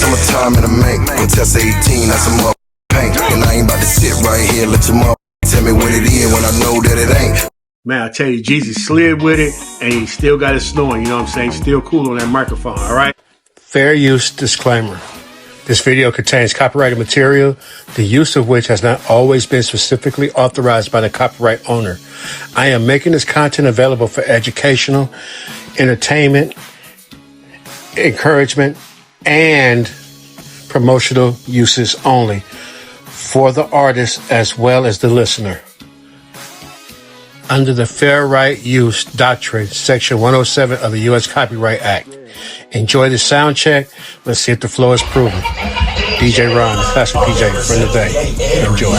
summertime in the make. When test 18, that's a mother paint. And I ain't about to sit right here, let your mother tell me what it is when I know that it ain't. Man, I tell you, Jeezy slid with it, and he still got it snowing, you know what I'm saying? Still cool on that microphone, all right? Fair use disclaimer. This video contains copyrighted material, the use of which has not always been specifically authorized by the copyright owner. I am making this content available for educational, entertainment, encouragement, and promotional uses only for the artist as well as the listener. Under the Fair Right Use Doctrine, Section 107 of the U.S. Copyright Act. Enjoy the sound check. Let's see if the flow is proven. DjRon, the classic DJ from the Bay. Enjoy.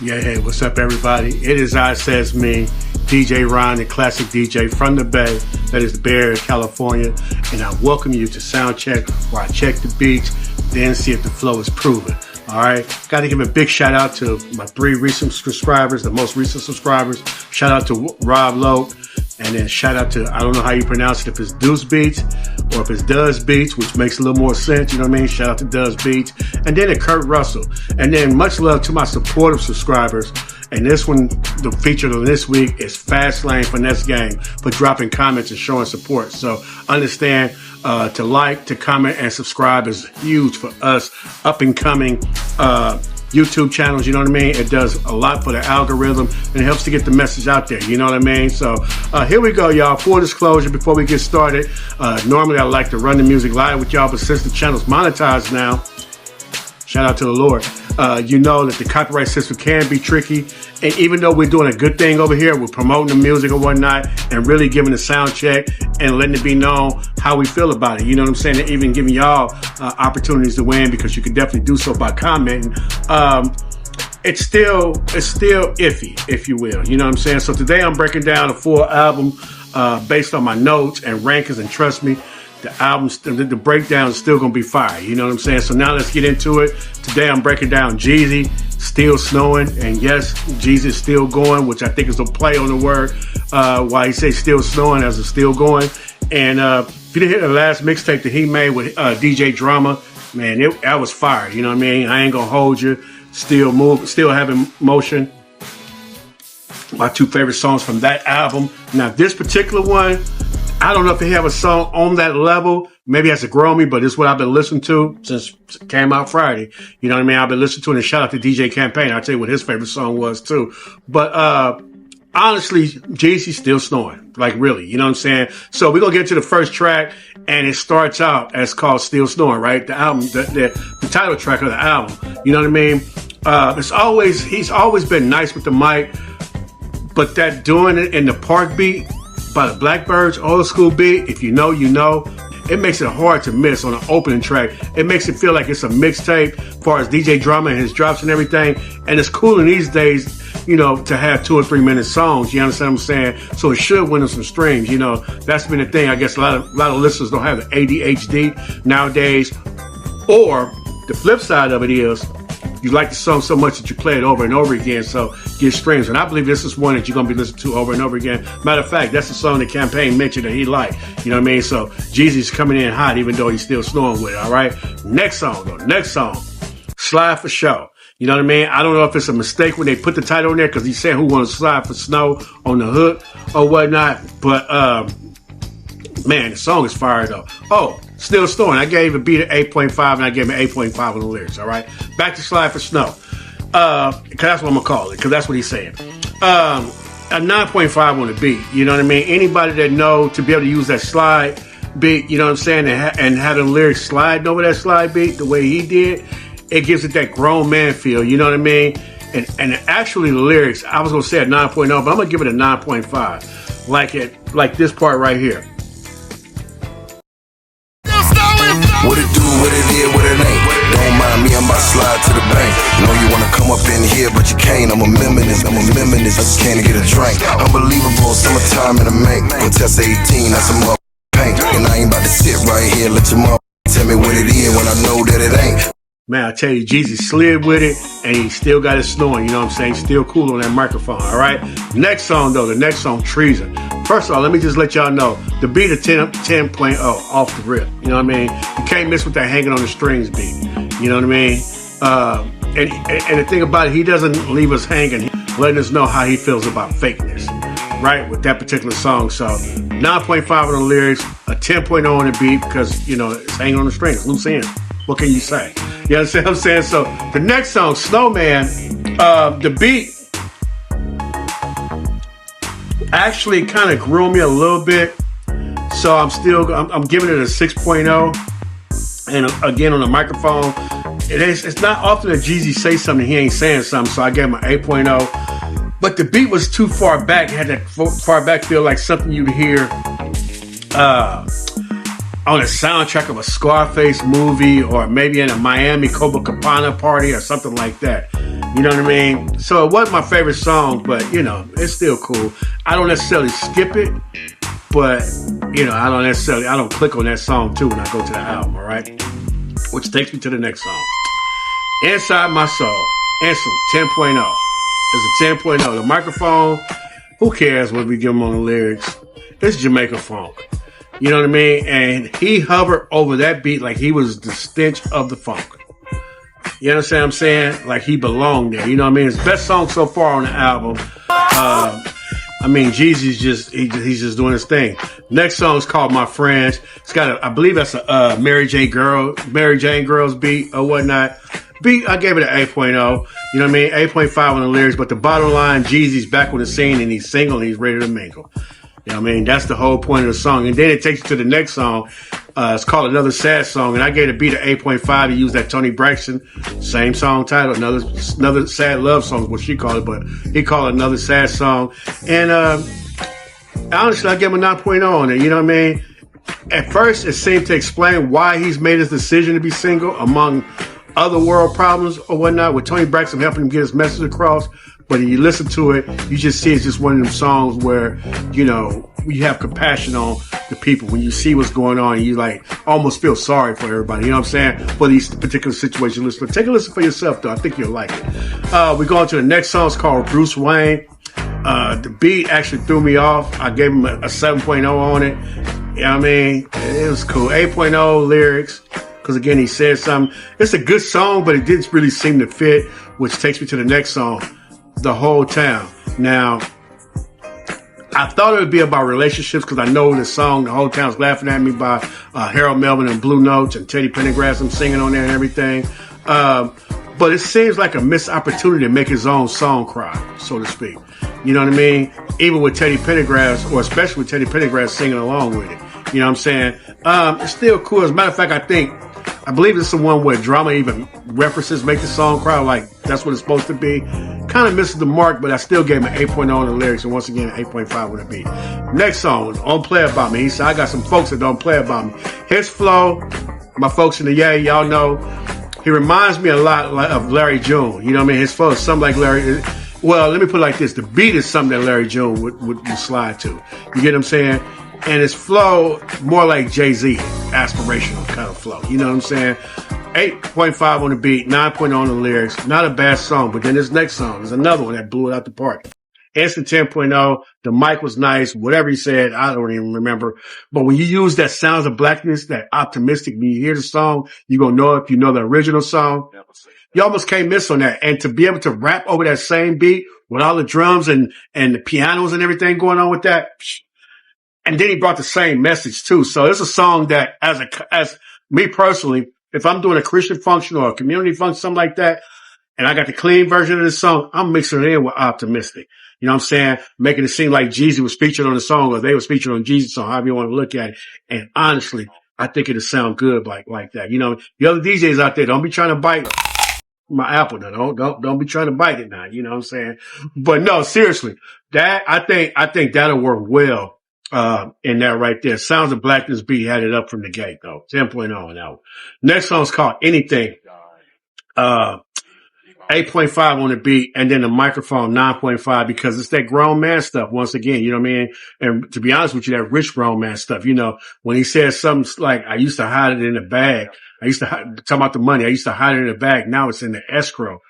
Yeah, hey, what's up, everybody? It is I, says me, DjRon, the classic DJ from the Bay. That is the Bay Area, California. And I welcome you to Soundcheck, where I check the beats, then see if the flow is proven. All right. Got to give a big shout out to my 3 recent subscribers, the most recent subscribers. Shout out to Rob Loke. And then shout out to, I don't know how you pronounce it, if it's Deuce Beats or if it's Duz Beats, which makes a little more sense. You know what I mean? Shout out to Duz Beats. And then to Kurt Russell. And then much love to my supportive subscribers. And this one, the feature of this week is Fast Lane Finesse Game for dropping comments and showing support. So understand to like, to comment, and subscribe is huge for us up and coming YouTube channels. You know what I mean? It does a lot for the algorithm and it helps to get the message out there. You know what I mean? So here we go, y'all. Full disclosure before we get started. Normally I like to run the music live with y'all, but since the channel's monetized now, shout out to the Lord. You know that the copyright system can be tricky. And even though we're doing a good thing over here, we're promoting the music and whatnot and really giving a sound check and letting it be known how we feel about it. You know what I'm saying? And even giving y'all opportunities to win, because you can definitely do so by commenting. It's still iffy, if you will. You know what I'm saying? So today I'm breaking down a full album based on my notes and rankings, and trust me, the album, the breakdown is still going to be fire. You know what I'm saying? So now let's get into it. Today I'm breaking down Jeezy, Still Snowin. And yes, Jeezy is still going, which I think is a play on the word. Why he says still snowing as it's still going. And if you didn't hear the last mixtape that he made with DJ Drama, man, that was fire. You know what I mean? I ain't going to hold you. Still move, still having motion. My 2 favorite songs from that album. Now this particular one, I don't know if they have a song on that level. Maybe it has to grow on me, but it's what I've been listening to since it came out Friday. You know what I mean? I've been listening to it, and shout out to DJ Campaign. I'll tell you what his favorite song was too. But honestly, Jeezy's still snowing. Like really, you know what I'm saying? So we're going to get to the first track, and it starts out as called Still Snowing, right? The album, the title track of the album. You know what I mean? He's always been nice with the mic, but that doing it in the park beat by the Blackbirds, old school beat, if you know, you know, it makes it hard to miss on an opening track. It makes it feel like it's a mixtape as far as DJ Drama and his drops and everything. And it's cool in these days, you know, to have 2 or 3 minute songs. You understand what I'm saying? So it should win them some streams. You know, that's been the thing. I guess a lot of listeners don't have the ADHD nowadays. Or the flip side of it is, you like the song so much that you play it over and over again, so get streams. And I believe this is one that you're going to be listening to over and over again. Matter of fact, that's the song the Campaign mentioned that he liked. You know what I mean? So Jeezy's coming in hot, even though he's still snowing with it, all right? Next song, though. Next song. Slide for Show. You know what I mean? I don't know if it's a mistake when they put the title in there, because he said who wants to slide for snow on the hook or whatnot. But, man, the song is fire, though. Oh, Still Snowing. I gave a beat at 8.5, and I gave him 8.5 on the lyrics, all right? Back to Slide for Snow. Because that's what I'm going to call it, because that's what he's saying. A 9.5 on the beat, you know what I mean? Anybody that know to be able to use that slide beat, you know what I'm saying, and have the lyrics sliding over that slide beat the way he did, it gives it that grown man feel, you know what I mean? And actually the lyrics, I was going to say a 9.0, but I'm going to give it a 9.5. Like this part right here. What it do, what it is, what it ain't. Don't mind me, I'm about to slide to the bank. Know you wanna come up in here, but you can't. I'm a memories, I just can't get a drink. Unbelievable, summertime in the make. When test 18, that's a mother paint. And I ain't about to sit right here, let your mother tell me what it is when I know that it ain't. Man, I tell you, Jeezy slid with it, and he still got it snowing. You know what I'm saying? Still cool on that microphone, all right? Next song, though, the next song, Treason. First of all, let me just let y'all know, the beat of 10.0 off the rip. You know what I mean? You can't miss with that hanging on the strings beat. You know what I mean? And the thing about it, he doesn't leave us hanging, letting us know how he feels about fakeness, right? With that particular song. So 9.5 on the lyrics, a 10.0 on the beat because, you know, it's hanging on the strings, loose ends. What can you say? You understand what I'm saying? So the next song, Snowman, the beat actually kind of grew me a little bit. So I'm giving it a 6.0. And again, on the microphone, it's not often that Jeezy say something, he ain't saying something. So I gave him an 8.0. But the beat was too far back. It had that far back feel like something you'd hear on a soundtrack of a Scarface movie, or maybe in a Miami Copacabana party or something like that. You know what I mean? So it wasn't my favorite song, but, you know, it's still cool. I don't necessarily skip it, but, you know, I don't click on that song too when I go to the album, all right? Which takes me to the next song. Inside My Soul, Anthem 10.0. It's a 10.0. The microphone, who cares what we give him on the lyrics? It's Jamaica funk. You know what I mean? And he hovered over that beat like he was the stench of the funk. You understand what I'm saying? Like he belonged there. You know what I mean? His best song so far on the album. I mean, Jeezy's he's just doing his thing. Next song is called My Friends. It's got I believe that's a Mary Jane Girls beat or whatnot. Beat, I gave it an 8.0. You know what I mean? 8.5 on the lyrics. But the bottom line, Jeezy's back on the scene and he's single and he's ready to mingle. You know what I mean? That's the whole point of the song. And then it takes you to the next song. It's called Another Sad Song. And I gave the beat an 8.5 to use that Toni Braxton. Same song title. Another sad love song is what she called it. But he called it Another Sad Song. And honestly, I gave him a 9.0 on it. You know what I mean? At first, it seemed to explain why he's made his decision to be single among other world problems or whatnot, with Toni Braxton helping him get his message across. But if you listen to it, you just see it's just one of them songs where, you know, you have compassion on the people. When you see what's going on, you like almost feel sorry for everybody. You know what I'm saying? For these particular situations. But take a listen for yourself, though. I think you'll like it. We go on to the next song. It's called Bruce Wayne. The beat actually threw me off. I gave him a 7.0 on it. You know what I mean? It was cool. 8.0 lyrics. Because again, he said something. It's a good song, but it didn't really seem to fit, which takes me to the next song, The Whole Town. Now, I thought it would be about relationships because I know the song, The Whole Town's Laughing at Me by Harold Melvin and Blue Notes and Teddy Pendergrass, I'm singing on there and everything. But it seems like a missed opportunity to make his own song cry, so to speak. You know what I mean? Even with Teddy Pendergrass, or especially with Teddy Pendergrass singing along with it. You know what I'm saying? It's still cool. As a matter of fact, I believe it's the one where drama even references make the song cry, like that's what it's supposed to be. Kind of misses the mark, but I still gave him an 8.0 on the lyrics, and once again, 8.5 on the beat. Next song, Don't Play About Me. He said, I got some folks that don't play about me. His flow, my folks in the Yay, y'all know, he reminds me a lot of Larry June. You know what I mean? His flow is something like Larry. Well, let me put it like this. The beat is something that Larry June would slide to. You get what I'm saying? And his flow, more like Jay-Z, aspirational kind of flow. You know what I'm saying? 8.5 on the beat, 9.0 on the lyrics. Not a bad song, but then this next song is another one that blew it out the park. Instant 10.0. The mic was nice. Whatever he said, I don't even remember. But when you use that Sounds of Blackness, that optimistic, when you hear the song, you're going to know if you know the original song. You almost can't miss on that. And to be able to rap over that same beat with all the drums and the pianos and everything going on with that. And then he brought the same message too. So it's a song that as me personally, if I'm doing a Christian function or a community function, something like that, and I got the clean version of the song, I'm mixing it in with optimistic. You know what I'm saying? Making it seem like Jeezy was featured on the song or they was featured on Jeezy's song, however you want to look at it. And honestly, I think it'll sound good like that. You know, the other DJs out there, don't be trying to bite my apple now. Don't be trying to bite it now. You know what I'm saying? But no, seriously, that I think that'll work well. In that right there. Sounds of Blackness beat had it up from the gate though. 10.0 on that one. Next song's called Anything. 8.5 on the beat, and then the microphone 9.5 because it's that grown man stuff once again, you know what I mean? And to be honest with you, that rich grown man stuff, you know, when he says something like, I used to hide it in the bag. Talk about the money. I used to hide it in the bag. Now it's in the escrow.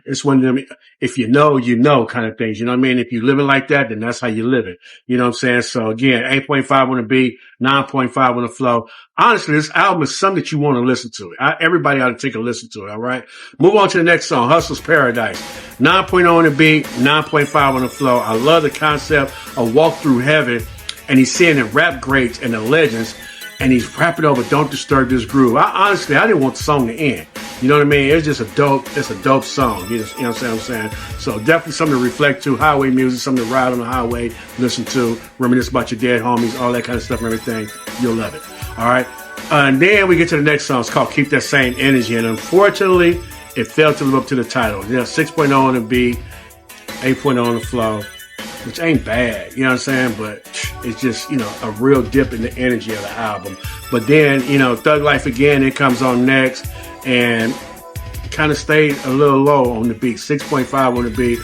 It's one of them, if you know kind of things. You know what I mean? If you live it like that, then that's how you live it. You know what I'm saying? So again, 8.5 on the beat, 9.5 on the flow. Honestly, this album is something that you want to listen to. Everybody ought to take a listen to it. All right. Move on to the next song, Hustle's Paradise. 9.0 on the beat, 9.5 on the flow. I love the concept of Walk Through Heaven, and he's seeing the rap greats and the legends, and he's rapping over Don't Disturb This Groove. Honestly, I didn't want the song to end. You know what I mean? It's just it's a dope song. You know what I'm saying? So definitely something to reflect to, highway music, something to ride on the highway, listen to, reminisce about your dead homies, all that kind of stuff and everything. You'll love it. All right. And then we get to the next song. It's called Keep That Same Energy. And unfortunately, it failed to live up to the title. 6.0 on the beat, 8.0 on the flow, which ain't bad, you know what I'm saying? But it's just, a real dip in the energy of the album. But then, Thug Life Again, it comes on next, and kind of stayed a little low on the beat, 6.5 on the beat.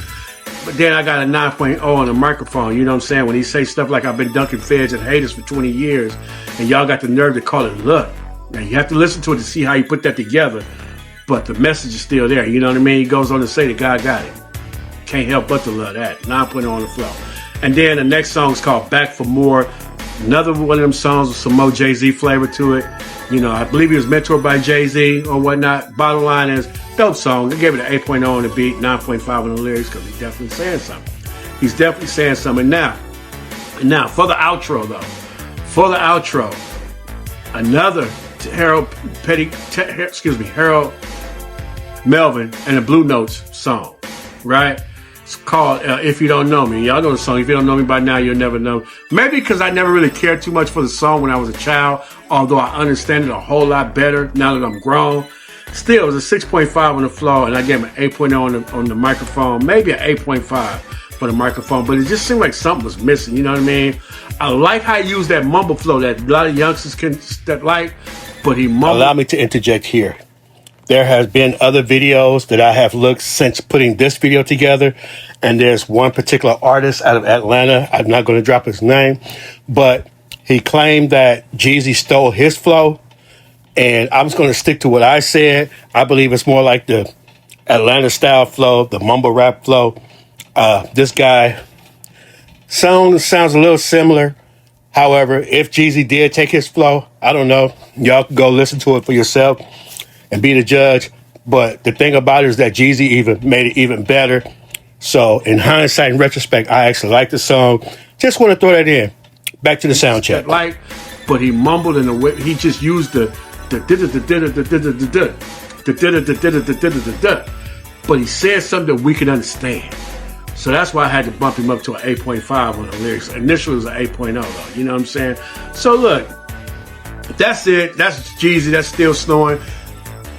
But then I got a 9.0 on the microphone, you know what I'm saying? When he say stuff like, I've been dunking feds and haters for 20 years, and y'all got the nerve to call it luck. Now, you have to listen to it to see how you put that together, but the message is still there, you know what I mean? He goes on to say that God got it. Can't help but to love that. 9.0 on the flow. And then the next song is called Back for More. Another one of them songs with some more Jay-Z flavor to it. I believe he was mentored by Jay-Z or whatnot. Bottom line is, dope song. They gave it an 8.0 on the beat, 9.5 on the lyrics, because he's definitely saying something. He's definitely saying something. Now, for the outro, though. For the outro, another Harold Melvin and the Blue Notes song, right? It's called If You Don't Know Me. Y'all know the song. If you don't know me by now, you'll never know. Maybe because I never really cared too much for the song when I was a child, although I understand it a whole lot better now that I'm grown. Still, it was a 6.5 on the flow, and I gave him an 8.0 on the microphone, maybe an 8.5 for the microphone, but it just seemed like something was missing, you know what I mean? I like how he used that mumble flow that a lot of youngsters can like, but he mumbled. Allow me to interject here. There has been other videos that I have looked since putting this video together, and there's one particular artist out of Atlanta. I'm not going to drop his name, but he claimed that Jeezy stole his flow, and I'm just going to stick to what I said. I believe it's more like the Atlanta style flow, the mumble rap flow. This guy sounds a little similar. However, if Jeezy did take his flow, I don't know. Y'all can go listen to it for yourself and be the judge. But the thing about it is that Jeezy even made it even better. So in hindsight and retrospect, I actually like the song. Just want to throw that in. Back to the sound check. But he mumbled in the way he just used but he said something that we could understand. So that's why I had to bump him up to an 8.5 on the lyrics. Initially it was an 8.0 though, you know what I'm saying? So look, that's it. That's Jeezy. That's still Snowin.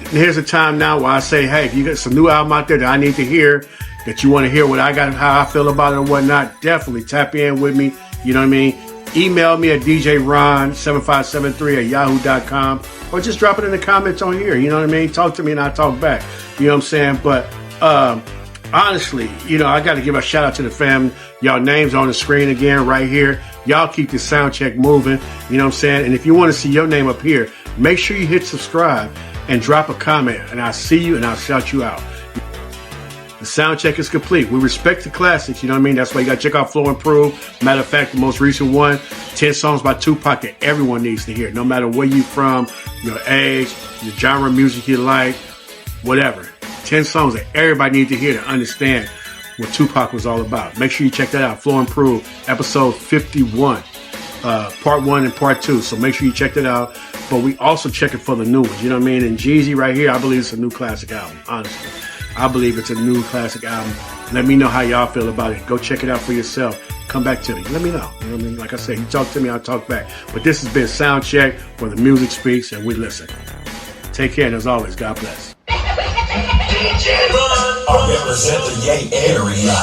Here's a time now where I say, hey, if you got some new album out there that I need to hear, that you want to hear what I got, how I feel about it and whatnot, definitely tap in with me. You know what I mean? Email me at DjRon7573@yahoo.com, or just drop it in the comments on here. You know what I mean? Talk to me and I'll talk back. You know what I'm saying? But honestly, I got to give a shout out to the family. Y'all names on the screen again right here. Y'all keep the sound check moving. You know what I'm saying? And if you want to see your name up here, make sure you hit subscribe and drop a comment, and I'll see you and I'll shout you out. The sound check is complete. We respect the classics, you know what I mean? That's why you got to check out Flow and Prove. Matter of fact, the most recent one, 10 songs by Tupac that everyone needs to hear, no matter where you from, your age, your genre of music you like, whatever. 10 songs that everybody needs to hear to understand what Tupac was all about. Make sure you check that out. Flow and Prove, episode 51, part 1 and part 2. So make sure you check that out. But we also check it for the new ones, you know what I mean? And Jeezy right here, I believe it's a new classic album, honestly. I believe it's a new classic album. Let me know how y'all feel about it. Go check it out for yourself. Come back to me. Let me know. You know what I mean? Like I said, you talk to me, I'll talk back. But this has been Soundcheck, where the music speaks and we listen. Take care, and as always, God bless. I represent the Yay area.